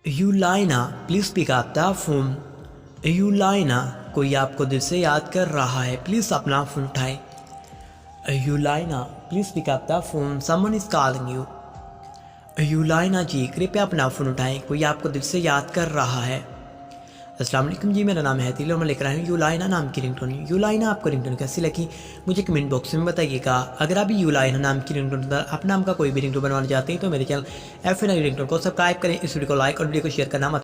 यूलाइना please pick up the phone. यूलाइना कोई आपको दिल से याद कर रहा है, प्लीज़ अपना फ़ोन उठाए। यूलाइना please pick up the phone, someone is calling you. यूलाइना जी कृपया अपना फ़ोन उठाएं, कोई आपको दिल से याद कर रहा है। अस्सलाम वालेकुम जी, मेरा नाम है दिल और मैं लेकर आया हूँ यूलाइना नाम की रिंगटोन। यूलाइना आपको रिंगटोन कैसी लगी मुझे कमेंट बॉक्स में बताइएगा। अगर आप यूलाइना नाम की रिंगटोन अपने नाम का कोई भी रिंगटोन बनवाना चाहते हैं तो मेरे चैनल FNI रिंगटोन को सब्सक्राइब करें, इस वीडियो को लाइक और वीडियो को शेयर करना मत